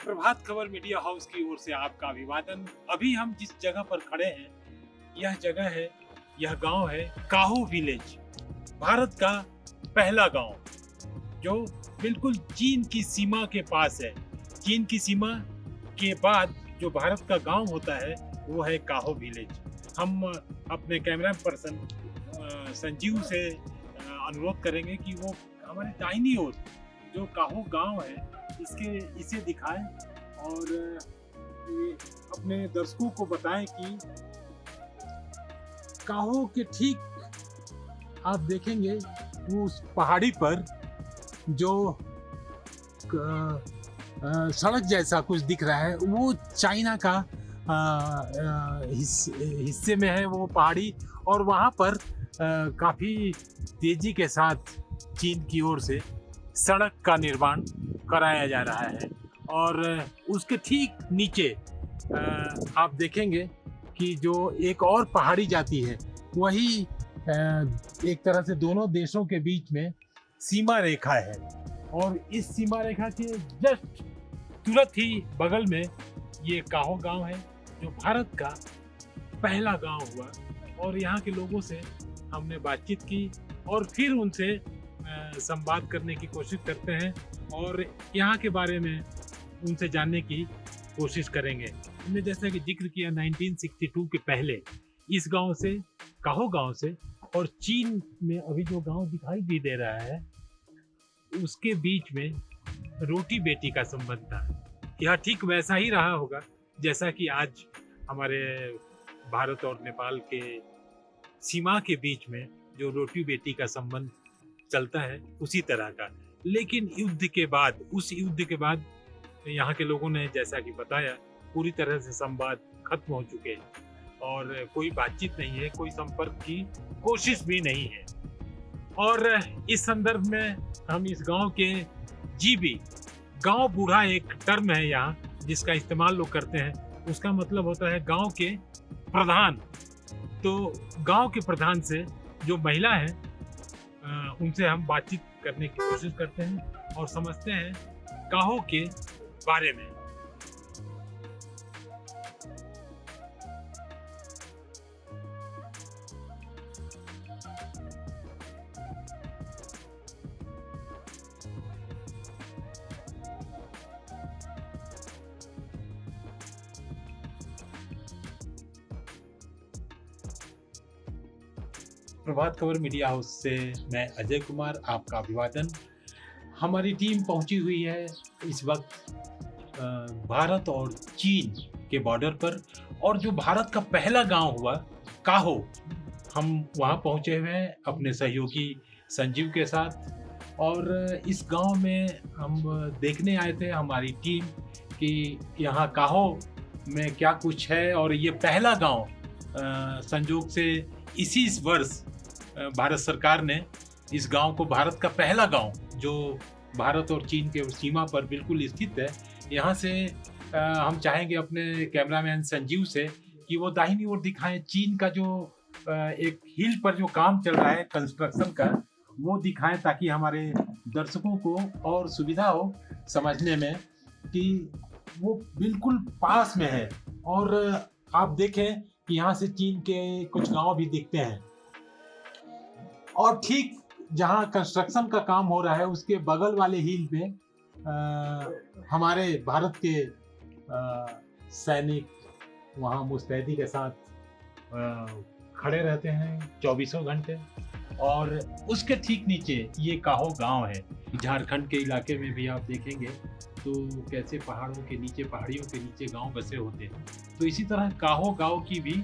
Prabhat Khabar media house की ओर से आपका अभिवादन। अभी हम जिस जगह पर खड़े हैं, यह जगह है, यह गांव है काहो विलेज। भारत का पहला गांव जो बिल्कुल चीन की सीमा के पास है। चीन की सीमा के बाद जो भारत का गांव होता है वो है काहो विलेज। हम अपने कैमरा पर्सन संजीव से अनुरोध करेंगे कि वो हमारे दाहिनी ओर जो काहो गांव है इसे दिखाएं और ये अपने दर्शकों को बताएं कि काहो के ठीक आप देखेंगे वो उस पहाड़ी पर जो सड़क जैसा कुछ दिख रहा है वो चाइना का हिस्से में है वो पहाड़ी, और वहाँ पर काफ़ी तेजी के साथ चीन की ओर से सड़क का निर्माण कराया जा रहा है। और उसके ठीक नीचे आप देखेंगे कि जो एक और पहाड़ी जाती है वही एक तरह से दोनों देशों के बीच में सीमा रेखा है। और इस सीमा रेखा के जस्ट तुरंत ही बगल में ये काहो गांव है जो भारत का पहला गांव हुआ। और यहाँ के लोगों से हमने बातचीत की और फिर उनसे संवाद करने की कोशिश करते हैं और यहाँ के बारे में उनसे जानने की कोशिश करेंगे। हमने जैसा कि जिक्र किया 1962 के पहले इस गांव से, काहो गांव से, और चीन में अभी जो गांव दिखाई भी दे रहा है उसके बीच में रोटी बेटी का संबंध था। यह ठीक वैसा ही रहा होगा जैसा कि आज हमारे भारत और नेपाल के सीमा के बीच में जो रोटी बेटी का संबंध चलता है उसी तरह का। लेकिन उस युद्ध के बाद यहाँ के लोगों ने जैसा कि बताया पूरी तरह से संवाद खत्म हो चुके हैं और कोई बातचीत नहीं है, कोई संपर्क की कोशिश भी नहीं है। और इस संदर्भ में हम इस गांव के जीबी, गांव बूढ़ा एक टर्म है यहाँ जिसका इस्तेमाल लोग करते हैं, उसका मतलब होता है गांव के प्रधान। तो गांव के प्रधान से जो महिला है उनसे हम बातचीत करने की कोशिश करते हैं और समझते हैं काहो के बारे में। प्रभात खबर मीडिया हाउस से मैं अजय कुमार आपका अभिवादन। हमारी टीम पहुंची हुई है इस वक्त भारत और चीन के बॉर्डर पर, और जो भारत का पहला गांव हुआ काहो, हम वहां पहुंचे हुए हैं अपने सहयोगी संजीव के साथ। और इस गांव में हम देखने आए थे हमारी टीम कि यहाँ काहो में क्या कुछ है। और ये पहला गांव संयोग से इसी वर्ष भारत सरकार ने इस गांव को भारत का पहला गांव जो भारत और चीन के सीमा पर बिल्कुल स्थित है, यहाँ से हम चाहेंगे अपने कैमरामैन संजीव से कि वो दाहिनी ओर दिखाएं चीन का जो एक हिल पर जो काम चल रहा है कंस्ट्रक्शन का, वो दिखाएं ताकि हमारे दर्शकों को और सुविधा हो समझने में कि वो बिल्कुल पास में है। और आप देखें कि यहाँ से चीन के कुछ गांव भी दिखते हैं। और ठीक जहाँ कंस्ट्रक्शन का काम हो रहा है उसके बगल वाले हिल पे हमारे भारत के सैनिक वहाँ मुस्तैदी के साथ खड़े रहते हैं 24 घंटे। और उसके ठीक नीचे ये काहो गांव है। झारखंड के इलाके में भी आप देखेंगे तो कैसे पहाड़ों के नीचे, पहाड़ियों के नीचे गांव बसे होते हैं। तो इसी तरह काहो गांव की भी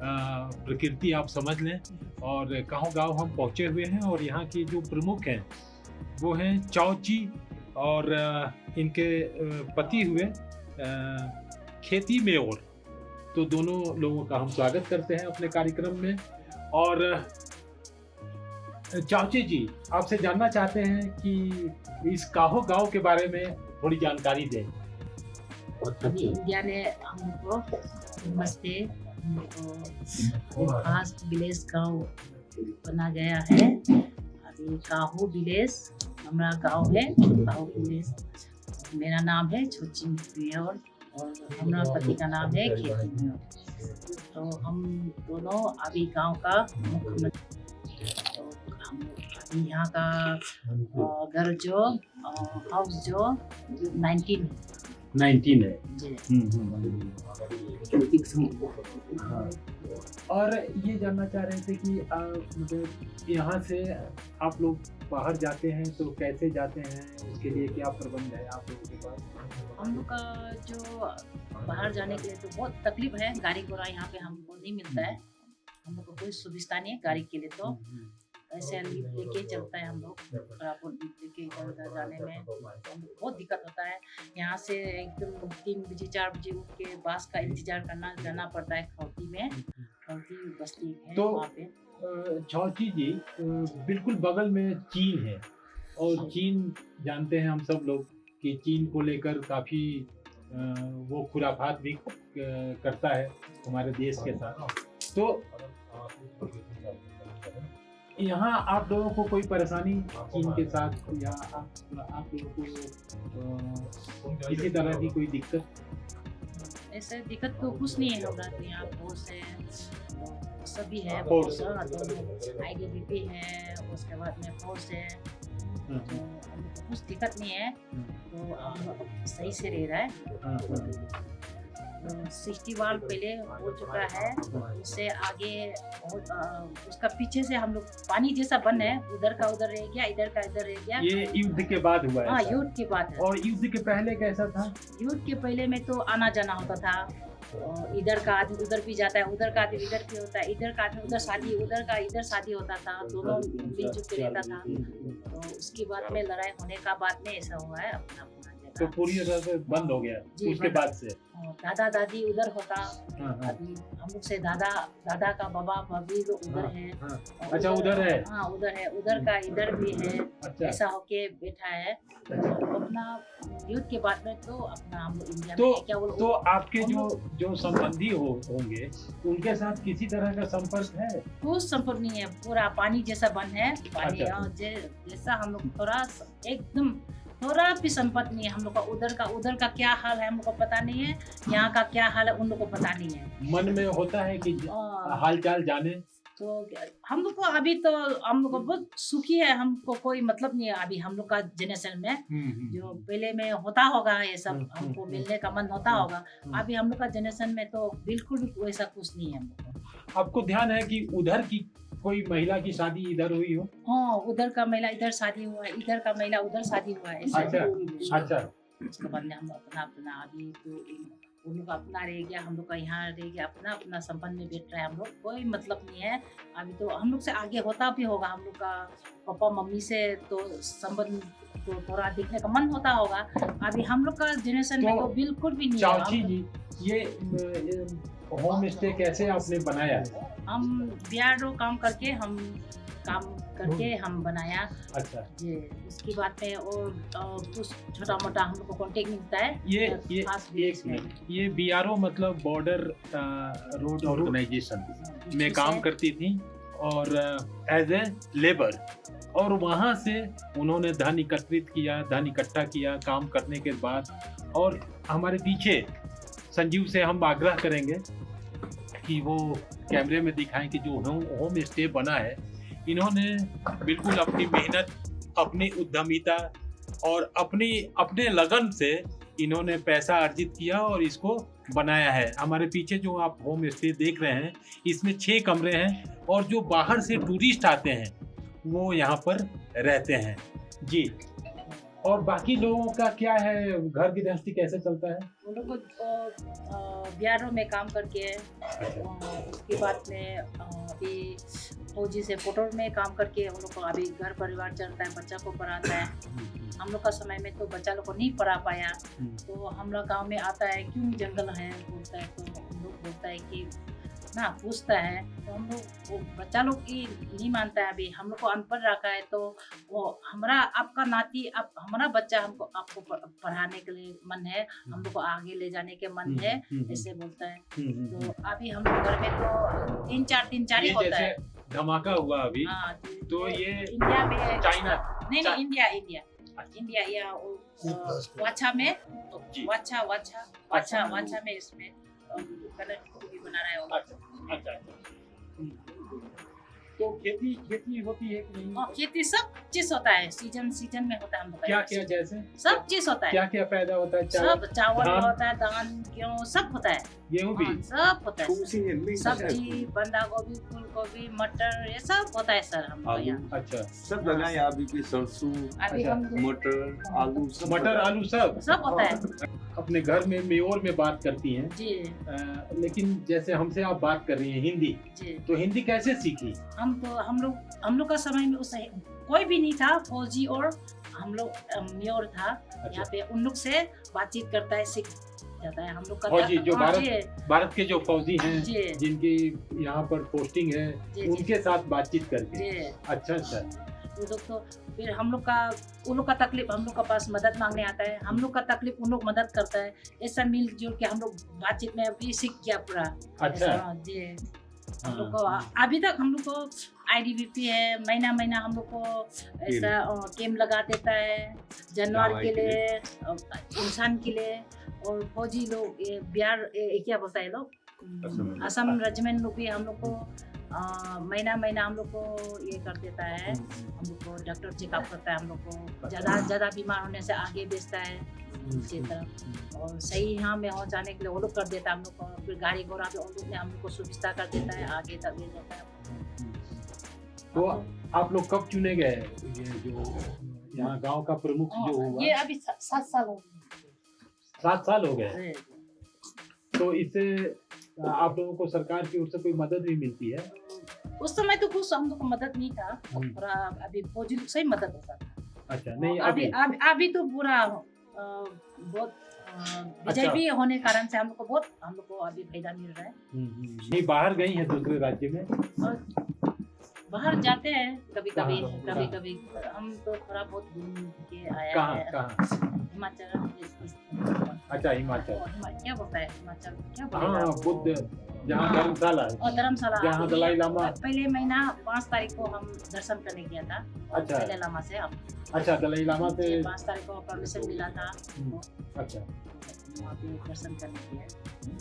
प्रकृति आप समझ लें। और काहो गांव हम पहुंचे हुए हैं और यहाँ के जो प्रमुख हैं वो हैं चाओची और इनके पति हुए खेती में। और तो दोनों लोगों का हम स्वागत करते हैं अपने कार्यक्रम में। और चाची जी, आपसे जानना चाहते हैं कि इस काहो गांव के बारे में थोड़ी जानकारी दें। इंडिया ने हमको नमस्ते, हमको खास विलेज गांव बना गया है। अभी काहो विलेज हमारा गांव है। काहो विलेज मेरा नाम है छोचिन प्रियोर और हमारा पति का नाम है खेती प्रियोर। तो हम दोनों अभी गांव का मुख्यमंत्री। तो हम अभी यहाँ का घर जो हाउस जो 19 19 है। जी। हाँ। और ये जानना चाह रहे थे कि मतलब यहाँ से आप लोग बाहर जाते हैं तो कैसे जाते हैं, उसके लिए क्या प्रबंध है आप लोगों के पास? हम लोग का जो बाहर जाने के लिए तो बहुत तकलीफ है, गाड़ी घोड़ा यहाँ पे हमको नहीं मिलता है। हम लोग को कोई सुविधा नहीं है गाड़ी के लिए, तो ऐसे लेके चलता है हम लोग। लेके इधर उधर जाने में हमको बहुत दिक्कत होता है। यहाँ से एकदम 3 बजे 4 बजे उठ के बस का इंतजार करना जाना पड़ता है। खौती में, खौती बस्ती है तो वहाँ पे। चौची जी, बिल्कुल बगल में चीन है और चीन जानते हैं हम सब लोग कि चीन को लेकर काफ़ी वो खुराफात भी करता है हमारे देश के साथ। तो यहाँ आप लोगों को कोई परेशानी चीन के साथ या आप लोगों को किसी तरह की कोई दिक्कत? ऐसे दिक्कत तो कुछ नहीं है हमारा। तो यहाँ फोर्स है, सभी है, फोर्स IDBP है, उसके बाद में फोर्स है। तो हमको कुछ दिक्कत नहीं है, तो हम सही से रह रहा है। 60 बार पहले हो चुका है, उससे आगे उसका पीछे से हम लोग पानी जैसा बन है, उधर का उधर रह गया, इधर का इधर रह गया। ये युद्ध के बाद हुआ है? हाँ, युद्ध के बाद है। और युद्ध के पहले कैसा था? युद्ध के पहले में तो आना जाना होता था। इधर का आदमी उधर भी जाता है, उधर का आदमी इधर भी होता है, इधर का आदमी उधर शादी, उधर का इधर शादी होता था, दोनों मिलजुल के रहता था। तो उसके बाद में लड़ाई होने का बाद में ऐसा हुआ है अपना अपना तो जगह। पूरी तरह से बंद हो गया उसके बाद से? दादा दादी उधर होता, हाँ। अभी हम लोग से दादा का बाबा भाभी लोग उधर है। अच्छा, उधर है? हाँ, उधर है, उधर का इधर भी है। अच्छा। ऐसा होके बैठा है। तो अपना युद्ध के बाद में तो अपना हम लोग इंडिया तो, में क्या बोलते, तो आपके जो संबंधी होंगे उनके साथ किसी तरह का संपर्क है? कुछ संपर्क नहीं है। पूरा पानी जैसा बन है, पानी अच्छा। जैसा हम लोग थोड़ा एकदम थोड़ा भी संपर्क नहीं है हम लोग का। उधर का क्या हाल है हम लोग को पता नहीं है, यहाँ का क्या हाल है उन लोग को पता नहीं है। मन में होता है कि हालचाल जाने? तो हम लोग को अभी तो हम लोग को बहुत सुखी है, हमको कोई मतलब नहीं है अभी हम लोग का जनरेशन में। जो पहले में होता होगा ये सब, हमको मिलने का मन होता होगा। अभी हम लोग का जनरेशन में तो बिल्कुल भी वैसा कुछ नहीं है हम लोग को। आपको ध्यान है कि उधर की कोई महिला की शादी इधर हुई हो? हाँ, उधर का महिला इधर शादी हुआ है, इधर का महिला उधर शादी हुआ है। अच्छा। उसके बाद में हम अपना अपना अभी तो उन लोग का अपना रह गया, हम लोग का यहाँ रह गया, अपना अपना संपन्न में बैठ रहा है। हम लोग कोई मतलब नहीं है अभी। तो हम लोग से आगे होता भी होगा, हम लोग का पापा मम्मी से तो संबंध तो थोड़ा देखने का मन होता होगा। अभी हम लोग का जनरेशन में तो बिल्कुल भी नहीं है। चाची जी, ये होम स्टे कैसे आपने बनाया? हम बिहारो काम करके हम बनाया। अच्छा जी। उसके बाद में और कुछ छोटा मोटा हम लोग को कॉन्टेक्ट मिलता है। ये एक मिनट, ये BRO मतलब बॉर्डर रोड ऑर्गेनाइजेशन में काम करती थी और एज ए लेबर, और वहाँ से उन्होंने धन एकत्रित किया, धन इकट्ठा किया काम करने के बाद। और हमारे पीछे संजीव से हम आग्रह करेंगे कि वो कैमरे में दिखाएं कि जो होम स्टे बना है, इन्होंने बिल्कुल अपनी मेहनत, अपनी उद्यमिता और अपने लगन से इन्होंने पैसा अर्जित किया और इसको बनाया है। हमारे पीछे जो आप होम स्टे देख रहे हैं, इसमें 6 कमरे हैं और जो बाहर से टूरिस्ट आते हैं वो यहाँ पर रहते हैं जी। और बाकी लोगों का क्या है, घर गृहस्थी कैसे चलता है? वो लोग बिहारों में काम करके, उसके बाद में अभी फौजी से पोटर में काम करके हम लोग को अभी घर परिवार चलता है, बच्चा को पढ़ाता है। हम लोग का समय में तो बच्चा लोग को नहीं पढ़ा पाया, तो हम लोग गाँव में आता है, क्यों जंगल है बोलता है, तो हम लोग बोलता है कि ना पूछता है, तो हम लोग वो बच्चा लोग की नहीं मानता है। अभी हम लोग को अनपढ़ रखा है, तो वो हमारा आपका नाती, आप हमारा बच्चा, हमको आपको पढ़ाने के लिए मन है, हम लोग को आगे ले जाने के मन है, ऐसे बोलता है। तो अभी हम लोग घर में तो 3-4 ही होता है। धमाका हुआ अभी। हाँ, तो ये इंडिया में चाइना नहीं, इंडिया इंडिया या वाचा में जी। वाचा में इसमें कलर भी बना रहा है वो। अच्छा अच्छा। तो खेती होती है कि नहीं? और खेती सब चीज होता है, सीजन में होता है हम लोग का क्या यहाँ। क्या जैसे सब चीज होता है, क्या क्या पैदा होता है? सब चावल धान? होता है, धान, गेहूं सब होता है। गेहूं भी? हाँ, सब होता है सर। सब्जी, बंदा गोभी, फूल गोभी, मटर, ये सब होता है सर हम लोग यहाँ। अच्छा, सब लगाए आप भी, सरसों, अभी अच्छा। हम मटर, आलू, सब मटर आलू सब सब होता है अपने घर में मेयोर में बात करती हैं। जी लेकिन जैसे हमसे आप बात कर रही हैं हिंदी, जी। तो हिंदी कैसे सीखी? हम लोग का समय में उस कोई भी नहीं था, फौजी और हम लोग मेयर था यहाँ पे, उन लोग से बातचीत करता है, सीख जाता है हम लोग का। फौजी जो हाँ, भारत के जो फौजी हैं जी जिनकी यहाँ पर पोस्टिंग है, जी उनके साथ बातचीत करके। जी। अच्छा अच्छा। वो लोग तो फिर उन लोग का तकलीफ हम लोग का पास मदद मांगने आता है, हम लोग का तकलीफ उन लोग मदद करता है, ऐसा मिलजुल के हम लोग बातचीत में अभी सीख गया पूरा। अच्छा। ऐसा, जी। हम लोग को अभी तक हम लोग को IDBP है, महीना हम लोग को ऐसा कैंप लगा देता है जानवर के लिए, इंसान के लिए। और फौजी लोग ये बिहार क्या बोलता है लोग, असम रेजिमेंट लोग भी हम लोग को महीना हम लोग को ये कर देता है, हम लोग को डॉक्टर चेकअप करता है, हम लोग को ज़्यादा बीमार होने से आगे भेजता है अच्छी तरह, और सही यहाँ में हो जाने के लिए वो लोग कर देता है हम लोग को। फिर गाड़ी घोड़ा भी उन लोग ने हम लोग को सुविधा कर देता है, आगे तक ले जाता है। तो आप लोग कब चुने गए, ये जो यहाँ गांव का प्रमुख जो हुआ? ये अभी 7 साल हो 7 साल हो गए। गए। तो इससे आप लोगों को सरकार की ओर से कोई मदद भी मिलती है? उस समय तो कुछ हम लोग को मदद नहीं था, और अभी फौजी लोग से ही मदद होता था। अच्छा, नहीं अभी तो पूरा बहुत विजय भी होने कारण से हम लोग को अभी फायदा मिल रहा है। नहीं, बाहर गई है दूसरे राज्य में? और बाहर जाते हैं कभी कहाँ? हम तो थोड़ा बहुत घूम के आया कहाँ है। कहाँ? हिमाचल। अच्छा, हिमाचल। क्या बोलता है हिमाचल, क्या हाँ, बोलेगा? बुद्ध जहाँ धर्मशाला है, और धर्मशाला जहाँ दलाई लामा। पहले महीना 5 तारीख को हम दर्शन करने गया था। अच्छा। दलाई लामा से हम अच्छा, दलाई लामा से 5 तारीख को परमिशन मिला था। अच्छा वहाँ पे दर्शन करने गया।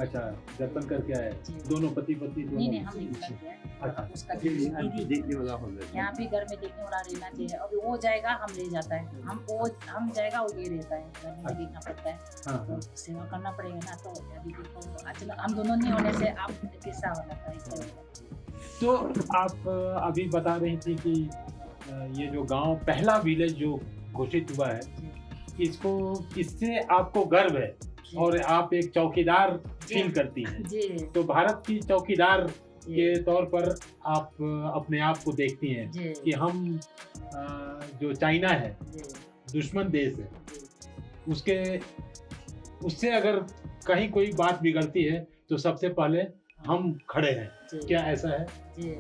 अच्छा, दर्शन करके आए जी। दोनों पति पत्नी नहीं दोनों? हम नहीं करते हैं। अच्छा। उसका दीदी देखने वाला हो जाता है। यहाँ भी घर में देखने वाला रहना चाहिए। अभी वो जाएगा हम ले जाता है, हम जाएगा वो ये रहता है, घर में देखना पड़ता है। हाँ, तो सेवा करना पड़ेगा ना। तो अभी देखो अचानक हम दोनों नहीं होने से आप कैसा होना था, इससे होगा। तो आप अभी बता रही थी कि ये जो गांव पहला विलेज जो घोषित हुआ है, इससे आपको गर्व है और आप एक चौकीदार फील करती हैं। जी तो भारत की चौकीदार जी के तौर पर आप अपने आप को देखती हैं जी कि हम जो चाइना है, जी दुश्मन देश है, जी उससे अगर कहीं कोई बात बिगड़ती है तो सबसे पहले हम खड़े हैं। जी क्या ऐसा है? जी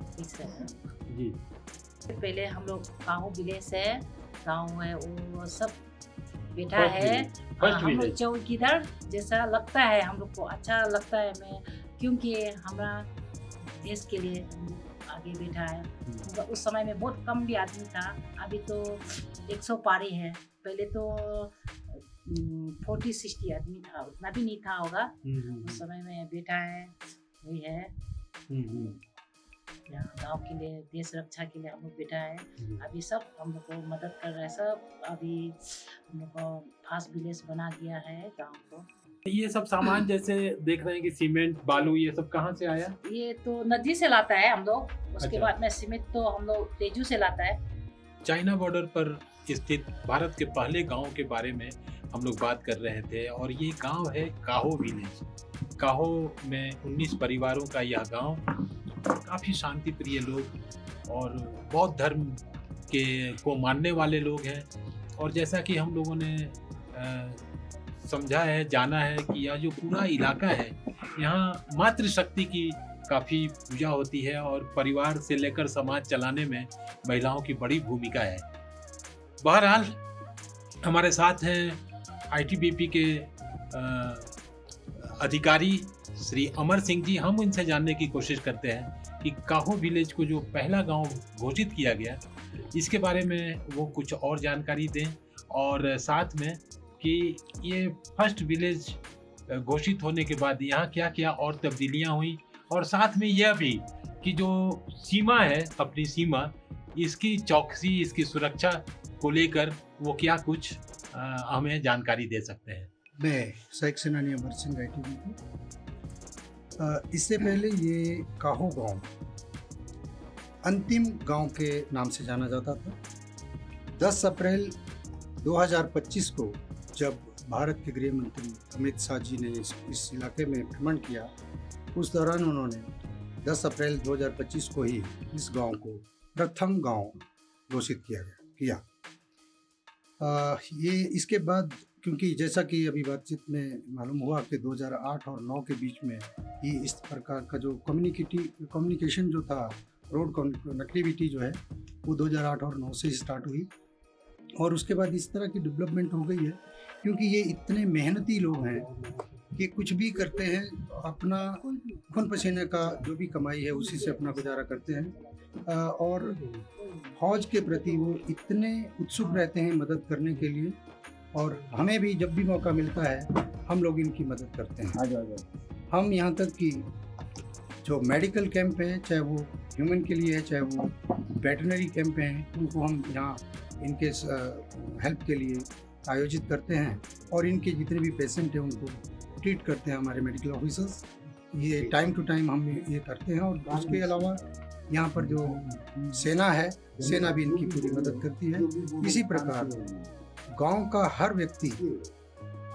ठीक से है। जी। पहले हम लोग गाँव विलेज है, गाँव है वो सब बैठा First है। village, first हम लोग village। चौकीदार जैसा लगता है, हम लोग को अच्छा लगता है। मैं क्योंकि हमारा देश के लिए हम लोग आगे बैठा है। मतलब उस समय में बहुत कम भी आदमी था, अभी तो 100 पारी है। पहले तो 40-60 आदमी था, उतना भी नहीं था होगा उस समय में। बैठा है वही है, यहाँ गाँव के लिए, देश रक्षा के लिए हम लोग बैठा है। अभी सब हम लोग को मदद कर रहा है सब। अभी हम लोग को फास्ट विलेज बना दिया है गाँव को। ये सब सामान जैसे देख रहे हैं कि सीमेंट बालू ये सब कहाँ से आया? ये तो नदी से लाता है हम लोग। उसके अच्छा। बाद में सीमेंट तो हम लोग तेजू से लाता है। चाइना बॉर्डर पर स्थित भारत के पहले गांव के बारे में हम लोग बात कर रहे थे, और ये गांव है काहो विलेज। काहो में 19 परिवारों का यह गांव, काफ़ी शांति प्रिय लोग और बौद्ध धर्म को मानने वाले लोग हैं। और जैसा कि हम लोगों ने समझा है, जाना है कि यह जो पूरा इलाका है, यहाँ मातृशक्ति की काफ़ी पूजा होती है और परिवार से लेकर समाज चलाने में महिलाओं की बड़ी भूमिका है। बहरहाल हमारे साथ हैं ITBP के अधिकारी श्री अमर सिंह जी। हम इनसे जानने की कोशिश करते हैं कि काहो विलेज को जो पहला गांव घोषित किया गया, इसके बारे में वो कुछ और जानकारी दें, और साथ में कि ये फर्स्ट विलेज घोषित होने के बाद यहाँ क्या क्या और तब्दीलियाँ हुई, और साथ में यह भी कि जो सीमा है, अपनी सीमा, इसकी चौकसी, इसकी सुरक्षा को लेकर वो क्या कुछ हमें जानकारी दे सकते हैं। मैं सहायक सेनानी अमर सिंह ITBP। इससे पहले ये काहो गांव अंतिम गांव के नाम से जाना जाता था। 10 अप्रैल 2025 को जब भारत के गृह मंत्री अमित शाह जी ने इस इलाके में भ्रमण किया, उस दौरान उन्होंने 10 अप्रैल 2025 को ही इस गांव को प्रथम गांव घोषित किया। ये इसके बाद, क्योंकि जैसा कि अभी बातचीत में मालूम हुआ कि 2008 और 9 के बीच में ही इस प्रकार का जो कम्युनिकेशन जो था, रोड कनेक्टिविटी जो है, वो 2008 और 9 से स्टार्ट हुई, और उसके बाद इस तरह की डेवलपमेंट हो गई है। क्योंकि ये इतने मेहनती लोग हैं कि कुछ भी करते हैं, अपना खून पसीने का जो भी कमाई है उसी से अपना गुजारा करते हैं, और फौज के प्रति वो इतने उत्सुक रहते हैं मदद करने के लिए, और हमें भी जब भी मौका मिलता है हम लोग इनकी मदद करते हैं। हम यहाँ तक कि जो मेडिकल कैंप है, चाहे वो ह्यूमन के लिए है, चाहे वो वेटरनरी कैंप हैं, उनको हम यहाँ इनके हेल्प के लिए आयोजित करते हैं, और इनके जितने भी पेशेंट हैं उनको ट्रीट करते हैं हमारे मेडिकल ऑफिसर्स। ये टाइम टू टाइम हम ये करते हैं। और उसके अलावा यहाँ पर जो सेना है, सेना भी इनकी पूरी मदद करती है। इसी प्रकार गांव का हर व्यक्ति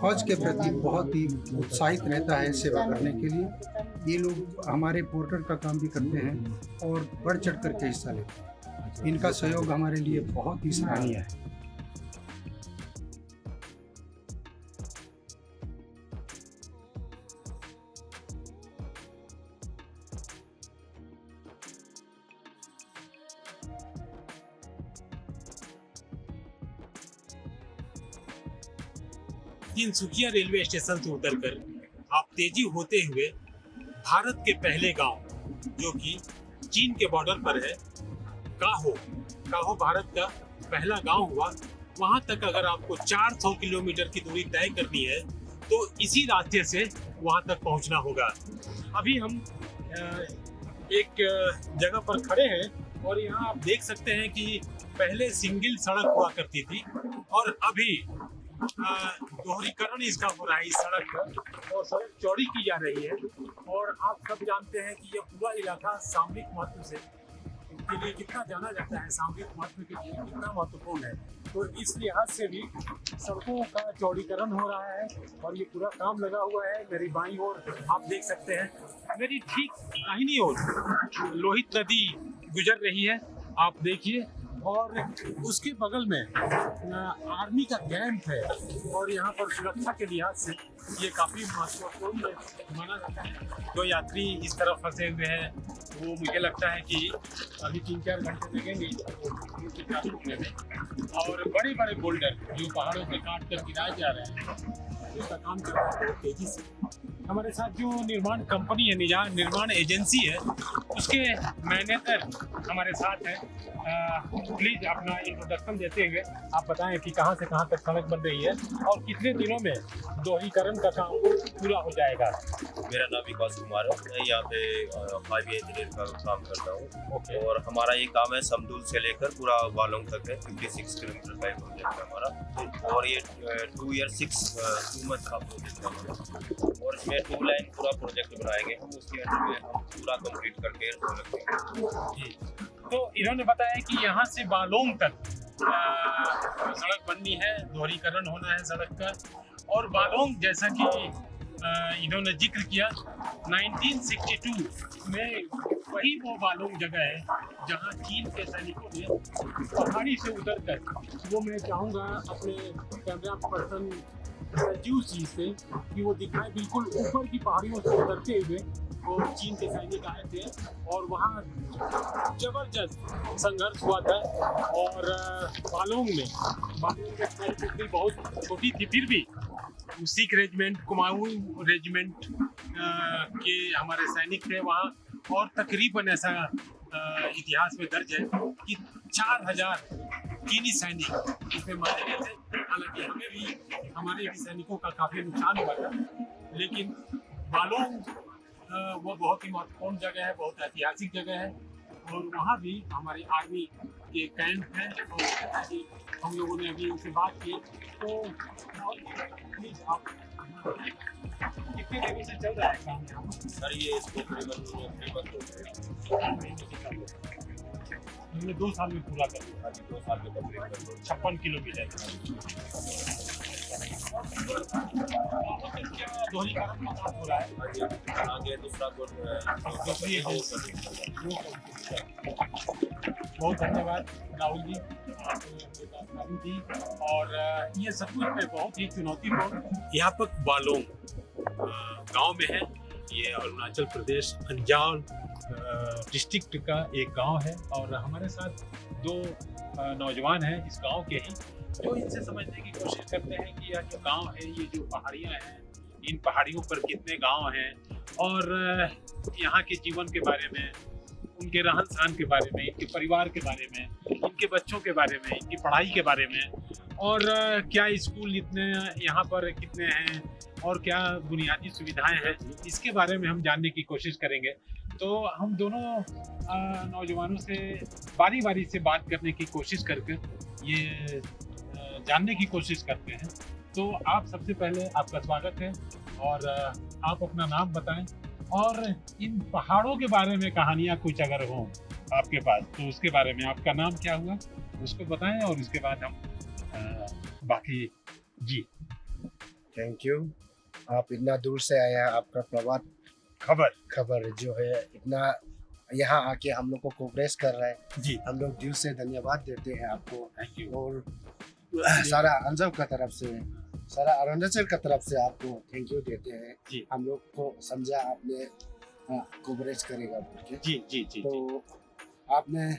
फौज के प्रति बहुत ही उत्साहित रहता है सेवा करने के लिए। ये लोग हमारे पोर्टर का काम भी करते हैं और बढ़ चढ़ कर के हिस्सा लेते हैं। इनका सहयोग हमारे लिए बहुत ही सराहनीय है। तिनसुकिया रेलवे स्टेशन से उतरकर आप तेजी होते हुए भारत के पहले गांव, जो कि चीन के बॉर्डर पर है, काहो भारत का पहला गांव हुआ। वहां तक अगर आपको 400 किलोमीटर की दूरी तय करनी है तो इसी रास्ते से वहां तक पहुंचना होगा। अभी हम एक जगह पर खड़े हैं और यहाँ आप देख सकते हैं कि पहले सिंगल सड़क हुआ करती थी और अभी दोहरीकरण इसका हो रहा है इस सड़क का, और सड़क चौड़ी की जा रही है। और आप सब जानते हैं कि यह पूरा इलाका सामरिक महत्व से के लिए कितना जाना जाता है, सामरिक महत्व के लिए कितना महत्वपूर्ण है। तो इस लिहाज से भी सड़कों का चौड़ीकरण हो रहा है और ये पूरा काम लगा हुआ है। मेरी बाईं ओर आप देख सकते हैं, मेरी ठीक दाहिनी ओर लोहित नदी गुजर रही है, आप देखिए। और उसके बगल में आर्मी का कैंप है और यहाँ पर सुरक्षा के लिहाज से ये काफ़ी महत्वपूर्ण माना जाता है। जो यात्री इस तरफ फंसे हुए हैं वो मुझे लगता है कि अभी 3-4 घंटे लगेंगे चालू होने में। और बड़े बड़े बोल्डर जो पहाड़ों पे काट कर गिराए जा रहे हैं, इसका काम चल रहा है तेजी से। हमारे साथ जो निर्माण कंपनी है, निर्माण एजेंसी है, उसके मैनेजर हमारे साथ है। प्लीज अपना इंट्रोडक्शन देते हुए आप बताएं कि कहां से कहां तक सड़क बन रही है और कितने दिनों में दोहरीकरण का काम पूरा हो जाएगा। मेरा नाम विकास कुमार है, मैं यहाँ पे हाईवे इंजीनियर का काम करता हूँ। और हमारा ये काम है समदूल से लेकर पूरा वालोंग तक है। 56 किलोमीटर का प्रोजेक्ट है हमारा, और ये 2 ईयर 2 मंथ का प्रोजेक्ट है हमारा। और इसमें 2 लाइन पूरा प्रोजेक्ट बनाएंगे हम, उसके अंदर में हम पूरा कंप्लीट करके रखेंगे। तो इन्होंने बताया कि यहाँ से बालोंग तक सड़क बननी है, दोहरीकरण होना है सड़क का। और बालोंग, जैसा कि इन्होंने जिक्र किया, 1962 में वही वो बालोंग जगह है जहाँ चीन के सैनिकों ने पहाड़ी से उतरकर, वो मैं चाहूँगा अपने कैमरा पर्सन राजीव जी से कि वो दिखाए, बिल्कुल ऊपर की पहाड़ियों से उतरते हुए वो चीन के सैनिक आए थे और वहाँ जबरदस्त संघर्ष हुआ था। और बालोंग में परिस्थिति बहुत छोटी थी, फिर भी सिख रेजिमेंट, कुमाऊं रेजिमेंट के हमारे सैनिक थे वहाँ, और तकरीबन ऐसा इतिहास में दर्ज है कि 4000 चीनी सैनिक इसमें मारे गए थे। हालांकि हमें भी, हमारे भी सैनिकों का काफी नुकसान हुआ था, लेकिन बालोंग वो बहुत ही महत्वपूर्ण जगह है, बहुत ऐतिहासिक जगह है, और वहाँ भी हमारी आर्मी के कैंप हैं। और जैसा कि हम लोगों ने अभी उनसे बात की, तो प्लीज आप कितने देरी से चल रहा है काम यहाँ पर? सर ये इसको तकरीबन 3 मंथ हो गए। हमने 2 साल में पूरा कर दिया। 2 साल में कंप्लीट कर लो। 56 किलोमीटर दोहरीकरण का काम हो रहा है। आगे दूसरा दूसरी है। बहुत धन्यवाद राहुल जी, आपने जानकारी दी। और ये सचमुच में बहुत ही चुनौतीपूर्ण यहाँ पर बालोंग गांव में है। ये अरुणाचल प्रदेश अंजाव डिस्ट्रिक्ट का एक गांव है, और हमारे साथ 2 नौजवान हैं इस गांव के ही, जो इनसे समझने की कोशिश करते हैं कि यह जो गांव है, ये जो पहाड़ियां हैं, इन पहाड़ियों पर कितने गांव हैं, और यहाँ के जीवन के बारे में, उनके रहन सहन के बारे में, इनके परिवार के बारे में, इनके बच्चों के बारे में, इनकी पढ़ाई के बारे में, और क्या स्कूल इतने यहाँ पर कितने हैं, और क्या बुनियादी सुविधाएं हैं, इसके बारे में हम जानने की कोशिश करेंगे। तो हम दोनों नौजवानों से बारी बारी से बात करने की कोशिश करके ये जानने की कोशिश करते हैं। तो आप सबसे पहले, आपका स्वागत है, और आप अपना नाम बताएं, और इन पहाड़ों के बारे में कहानियाँ कुछ अगर हो आपके पास, तो उसके बारे में, आपका नाम क्या हुआ उसको बताएं, और उसके बाद हम बाकी। जी थैंक यू। आप इतना दूर से आए हैं, आपका प्रभात खबर जो है इतना यहाँ आके हम लोग को कोऑपरेट कर रहा है। जी, हम लोग दिल से धन्यवाद देते हैं आपको, थैंक यू। और सारा अंजाव का तरफ से, सारा अरुणाचल का तरफ से आपको थैंक यू देते हैं। जी, हम लोग को समझा आपने कोऑपरेट करेगा बोल के। जी जी जी। तो आपने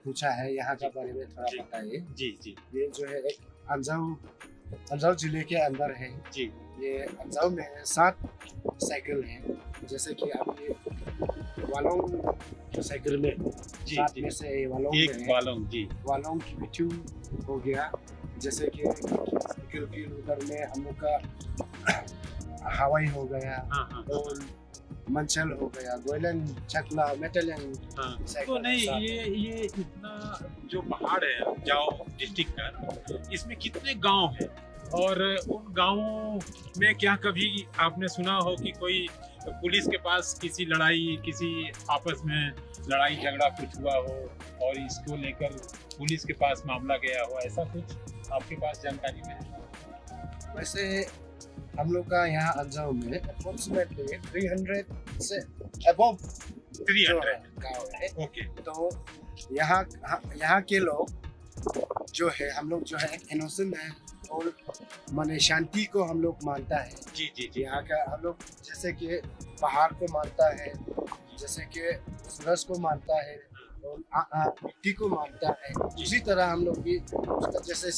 पूछा है यहाँ का बारे में, थोड़ा जी। बताइए। जी जी ये जो है एक अंजाव जिले के अंदर है। जी। ये अंजाव में 7 साइकिल है, जैसे कि आप ये वालोंग जो साइकिल में जी 7 जी। में से ये वालोंग एक में है। बालोंग। जी वालोंग की बिटू हो गया, जैसे कि साइकिल की उधर में हम लोग का हवाई हो गया, हाँ हाँ और मंचल हो गया, गोयलन, चकला, मेटलन हाँ। तो साइकिल। नहीं, ये इतना जो पहाड़ है जाओ डिस्ट्रिक्ट का, इसमें कितने गांव हैं, और उन गांवों में क्या कभी आपने सुना हो कि कोई पुलिस के पास किसी लड़ाई, किसी आपस में लड़ाई झगड़ा कुछ हुआ हो, और इसको लेकर पुलिस के पास मामला गया हो, ऐसा कुछ आपके पास जानकारी में है? वैसे हम लोग का यहाँ अंजाव में अप्रोक्सीमेटली 300 से अबव 300। गाँव है। ओके। तो यहाँ के लोग जो है, हम लोग जो है एक इनोसेंट है, और माने शांति को हम लोग मानता है। जी जी जी। यहाँ का हम लोग जैसे कि पहाड़ को मानता है, जैसे कि सूरज को मानता है, और मिट्टी को मानता है। उसी तरह हम लोग भी उसका जैसे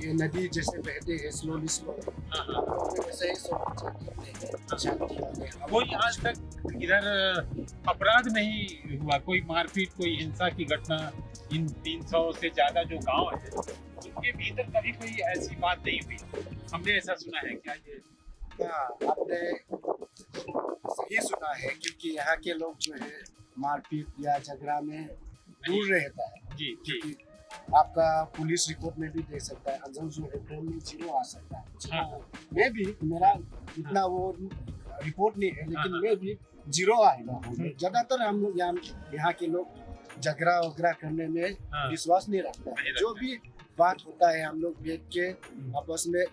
ये नदी जैसे बहते हैं स्लोली हाँ हाँ। वैसे ही शांति वाले हम। कोई आज तक इधर अपराध नहीं हुआ, कोई मारपीट, कोई हिंसा की घटना इन 300 से ज्यादा जो गांव है, उनके भीतर कभी कोई ऐसी बात नहीं हुई? हमने ऐसा सुना है क्या? ये हाँ, आपने सही सुना है, क्योंकि यहाँ के लोग जो है मारपीट या झगड़ा में दूर रहता है। जी जी। क्योंकि आपका पुलिस रिपोर्ट में भी देख सकता है, अंजाव जो है फोन में 0 आ सकता है। हाँ। मैं भी, मेरा इतना वो रिपोर्ट नहीं है, लेकिन मैं भी 0 आएगा। ज्यादातर हम लोग यहाँ के लोग झगड़ा वगैरह करने में हाँ। विश्वास नहीं रखता है। जो भी बात होता है हम लोग बैठ के आपस में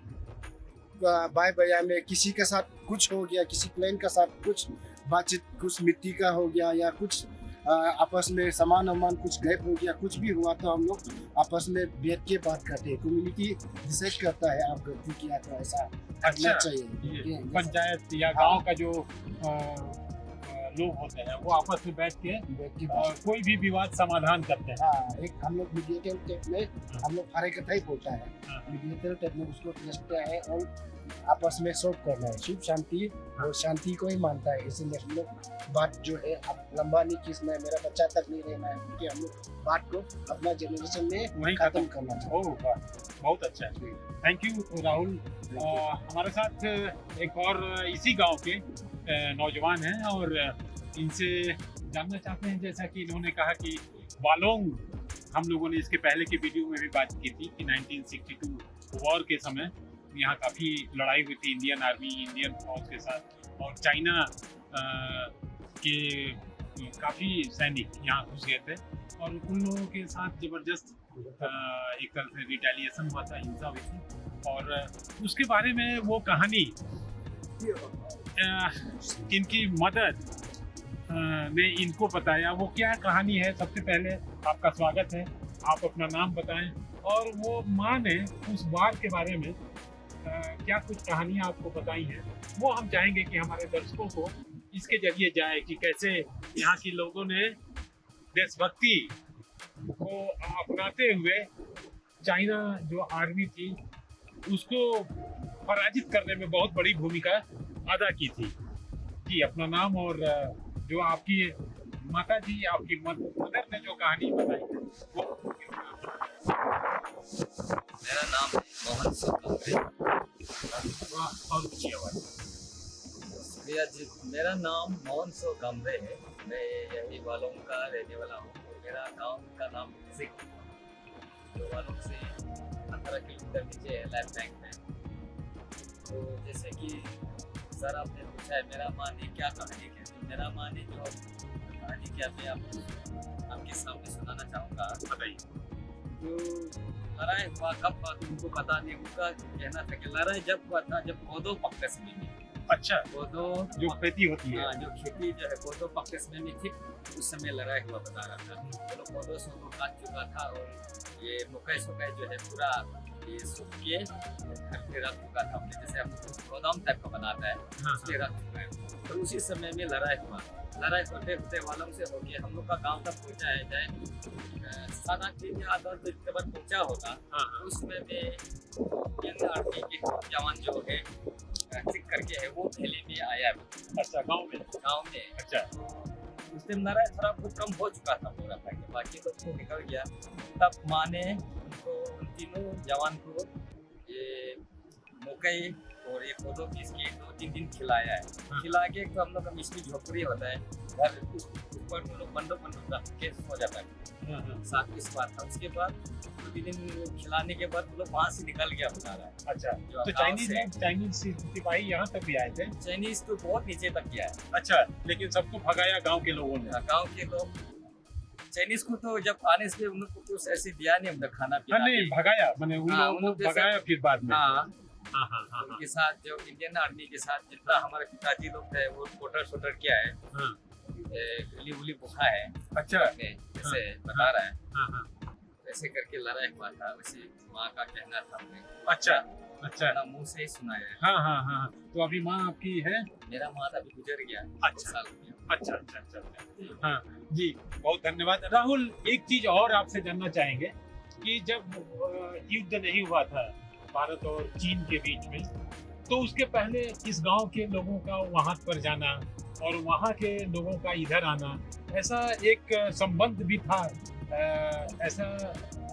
बाय बया में, किसी के साथ कुछ हो गया, किसी प्लेन के साथ कुछ बातचीत, कुछ मिट्टी का हो गया, या कुछ आपस में सामान कुछ गायब हो गया, कुछ भी हुआ, तो हम लोग आपस में बैठ के बात करते हैं। कम्युनिटी डिसाइड करता है आप गलती किया तो ऐसा करना चाहिए। ये पंचायत या गांव का जो लोग होते हैं वो आपस में बैठ के बैठ के कोई भी विवाद समाधान करते हैं। हाँ, एक हम लोग मीडिएटर टाइप में हम लोग हर एक टाइप होता है, हाँ। मीडिएटर टाइप में उसको समझते हैं और आपस में सॉल्व करना है, सुख शांति और शांति को ही मानता है। इसलिए हम लोग बात जो है अब लंबा नहीं खींचना है, मेरा बच्चा तक नहीं रहना है, क्योंकि हम लोग बात को अपना जनरेशन में वहीं खत्म करना चाहिए। ओह वाह, बहुत अच्छा है, थैंक यू राहुल। हमारे साथ एक और इसी गांव के नौजवान हैं और इनसे जानना चाहते हैं, जैसा कि इन्होंने कहा कि वालोंग, हम लोगों ने इसके पहले की वीडियो में भी बात की थी कि 1962 वॉर के समय यहाँ काफ़ी लड़ाई हुई थी इंडियन आर्मी, इंडियन फौज के साथ, और चाइना के काफ़ी सैनिक यहाँ घुस गए थे और उन लोगों के साथ ज़बरदस्त एक तरह से रिटेलिएशन हुआ था, हिंसा हुई थी। और उसके बारे में वो कहानी इनकी मदद ने इनको बताया, वो क्या कहानी है। सबसे पहले आपका स्वागत है, आप अपना नाम बताएं और वो माँ ने उस वार के बारे में क्या कुछ कहानियाँ आपको बताई हैं, वो हम चाहेंगे कि हमारे दर्शकों को इसके जरिए जाए कि कैसे यहाँ के लोगों ने देशभक्ति को अपनाते हुए चाइना जो आर्मी थी उसको पराजित करने में बहुत बड़ी भूमिका अदा की थी। जी, अपना नाम और जो आपकी माता जी, आपकी मदर ने जो कहानी बताई है वो। मेरा नाम है मोहन सोकांबरे। और ऊंची आवाज। भैया जी, मेरा नाम मोहन सोकांबरे है। मैं यही वालोंग का रहने वाला हूँ। मेरा गांव का नाम सिक, जो वालोंग से 18 किलोमीटर नीचे है, लैंड बैंक में। तो जैसे कि सर आपने पूछा है मेरा माँ ने क्या कहानी की, तो मेरा माँ ने जो कहानी क्या मैं आपके सामने सुनाना चाहूँगा। बताइए। तो लड़ाई हुआ कब हुआ तुमको पता नहीं, उनका कहना था कि लड़ाई जब हुआ था जब कोदो पक्का समय में। अच्छा, कोदो जो खेती होती है। हाँ, जो खेती जो है कोदो पक्के समय में थी, उस समय लड़ाई हुआ बता रहा था। तो कोदो सोदो काट चुका था और ये मकई सुकई जो है पूरा ये सूख के घर पे रख चुका था हमने, जैसे हम गोदाम टाइप का बनाता है उसके रख चुका है। तो उसी समय में लड़ाई हुआ। लड़ाई होते होते वालों से हो गया, हम लोग का गाँव तक पहुँचा है जाए 7-8 दिन या 10 दिन के बाद पहुँचा होगा। उस समय में आर्मी के जवान जो है चिक करके है वो थैली में आया। अच्छा, गांव में। अच्छा, उस दिन लड़ाई थोड़ा बहुत कम हो चुका था पूरा था, बाकी तो उसको निकल गया। तब माँ ने उनको उन तीनों जवान को ये मकई और ये कोदो पीस के 2-3 दिन खिलाया है। खिला के तो हम लोग का मिश्री झोपड़ी होता है, घर ऊपर में लोग बंदो रख के सो जाता है। साथ इस बात था। उसके बाद 2 दिन खिलाने के बाद लोग वहाँ से निकल गया बता रहा है। अच्छा, तो चाइनीज सिपाही यहाँ तक भी आए थे? चाइनीज तो बहुत नीचे तक गया है। अच्छा, लेकिन सबको भगाया गांव के लोगों ने? गांव के लोग चाइनीज को तो जब आने से उन लोग को कुछ ऐसे दिया नहीं, हमने खाना पीना नहीं भगाया, मैंने उन लोग भगाया फिर बाद में। हाँ, उनके साथ जो इंडियन आर्मी के साथ जितना हमारे पिताजी लोग थे वो कोटर किया है, गली उली बुखा है। अच्छा, जैसे बता रहा है वैसे करके लड़ाई हुआ था। वैसे माँ का कहना था हमने। अच्छा, मुँह से ही सुनाया है। हाँ। तो अभी माँ आपकी है? मेरा माँ अभी गुजर गया। अच्छा। हाँ जी, बहुत धन्यवाद राहुल। एक चीज और आपसे जानना चाहेंगे कि जब युद्ध नहीं हुआ था भारत और चीन के बीच में, तो उसके पहले इस गांव के लोगों का वहां पर जाना और वहां के लोगों का इधर आना, ऐसा एक संबंध भी था, ऐसा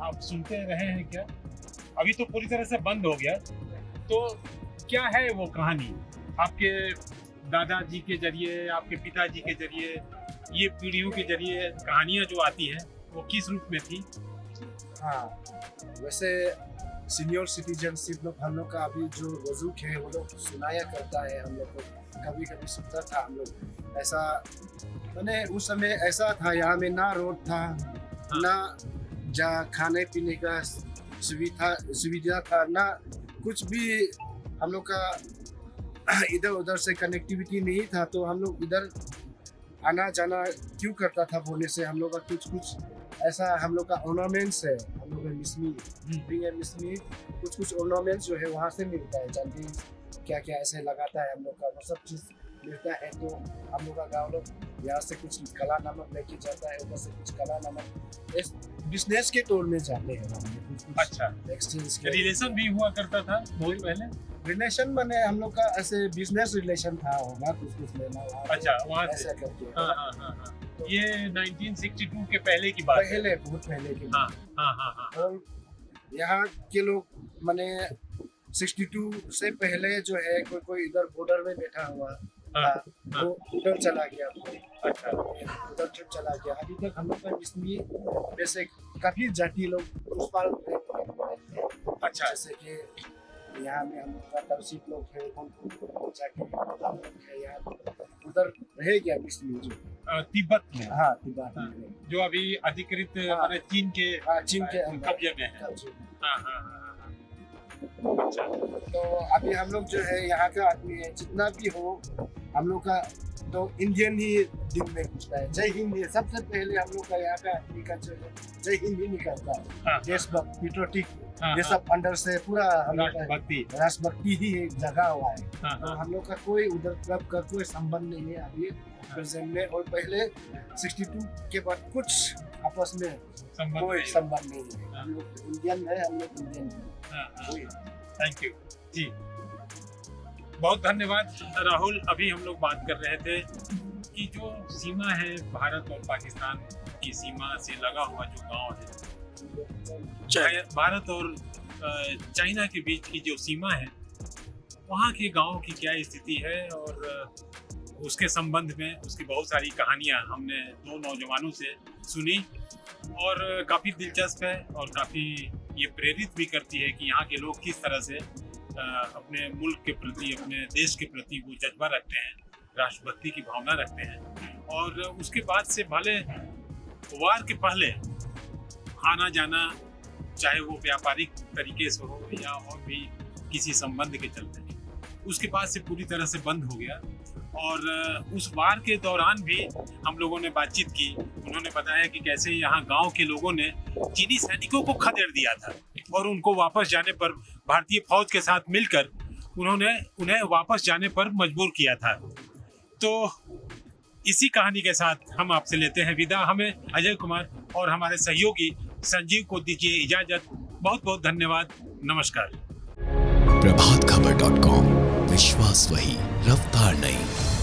आप सुनते रहे हैं क्या? अभी तो पूरी तरह से बंद हो गया, तो क्या है वो कहानी आपके दादाजी के जरिए, आपके पिताजी के जरिए, ये पीढ़ियों के जरिए कहानियाँ जो आती है वो किस रूप में थी? हाँ, वैसे सीनियर सिटीजनशिप लोग हम लोग का अभी जो बुजुर्ग है वो लोग सुनाया करता है हम लोग को, कभी कभी सुनता था हम लोग। ऐसा मैंने उस समय ऐसा था, यहाँ में ना रोड था, ना खाने पीने का सुविधा था, ना कुछ भी हम लोग का इधर उधर से कनेक्टिविटी नहीं था। तो हम लोग इधर आना जाना क्यों करता था बोलने से हम लोग का कुछ ऐसा हम लोग का ऑर्नामेंट्स है, हम लोग मिसमी कुछ ऑर्नामेंट्स जो है वहाँ से मिलता है, चांदी क्या क्या ऐसे लगाता है हम लोग का, वो सब चीज़ मिलता है तो हम लोग का गाँव लोग यहाँ से कुछ काला नमक लेके जाता है, उधर से कुछ काला नमक इस बिजनेस के तौर में जाते हैं हम लोग। अच्छा, एक्सचेंज के रिलेशन भी हुआ करता था बहुत पहले। रिलेशन बने हम लोग का ऐसे बिजनेस रिलेशन था होगा कुछ लेना वहाँ पे, अच्छा, वहाँ से। ऐसा करके। हाँ। ये 1962 के पहले की बात है। पहले बहुत पहले के हाँ हाँ। और यहाँ के लोग माने 62 से पहले जो है कोई इधर बॉर्डर में बैठा हुआ था, वो उधर चला गया। अच्छा, उधर ट्रिप चला गया। अभी तक हम लोग का इसमें वैसे काफी जाति लोग उस पार रहते हैं। अच्छा। जैसे कि यहाँ में हम लोग का तवसीफ लोग है, जाति लोग है, यहाँ उधर रह गया इसमें जो तिब्बत में। हाँ तिब्बत में जो अभी अधिकृत हाँ। माने चीन के चीन के अंदर कब्जे में है। कब्जे में। हाँ। अच्छा, तो अभी हम लोग जो है यहाँ का आदमी है, जितना भी हो हम लोग का तो इंडियन ही दिन में पूछता है, जय हिंद। सबसे पहले हम लोग का यहाँ का आदमी का जो है जय हिंद ही निकलता है। हाँ। देशभक्त पेट्रोटिक हाँ, ये सब अंदर से पूरा हम लोग का राष्ट्रभक्ति। राष्ट्रभक्ति ही एक जगह हुआ है। हाँ, तो हम लोग का कोई उधर क्लब का कोई संबंध नहीं है अभी प्रेजेंट में। और पहले 62 के बाद कुछ आपस में कोई संबंध नहीं है। हम लोग इंडियन है, हम लोग इंडियन है। थैंक यू जी, बहुत धन्यवाद राहुल। अभी हम लोग बात कर रहे थे कि जो सीमा है भारत और पाकिस्तान की सीमा से लगा हुआ जो गांव है, भारत और चाइना के बीच की जो सीमा है, वहाँ के गांव की क्या स्थिति है और उसके संबंध में उसकी बहुत सारी कहानियाँ हमने दो नौजवानों से सुनी और काफ़ी दिलचस्प है और काफ़ी ये प्रेरित भी करती है कि यहाँ के लोग किस तरह से अपने मुल्क के प्रति, अपने देश के प्रति वो जज्बा रखते हैं, राष्ट्रभक्ति की भावना रखते हैं। और उसके बाद से भले वार के पहले आना जाना, चाहे वो व्यापारिक तरीके से हो या और भी किसी संबंध के चलते, उसके बाद से पूरी तरह से बंद हो गया। और उस वार के दौरान भी हम लोगों ने बातचीत की। उन्होंने बताया कि कैसे यहाँ गांव के लोगों ने चीनी सैनिकों को खदेड़ दिया था और उनको वापस जाने पर भारतीय फौज के साथ मिलकर उन्होंने उन्हें वापस जाने पर मजबूर किया था। तो इसी कहानी के साथ हम आपसे लेते हैं विदा। हमें अजय कुमार और हमारे सहयोगी संजीव को दीजिए इजाजत। बहुत बहुत धन्यवाद। नमस्कार। प्रभातखबर.com, विश्वास वही, रफ्तार नहीं।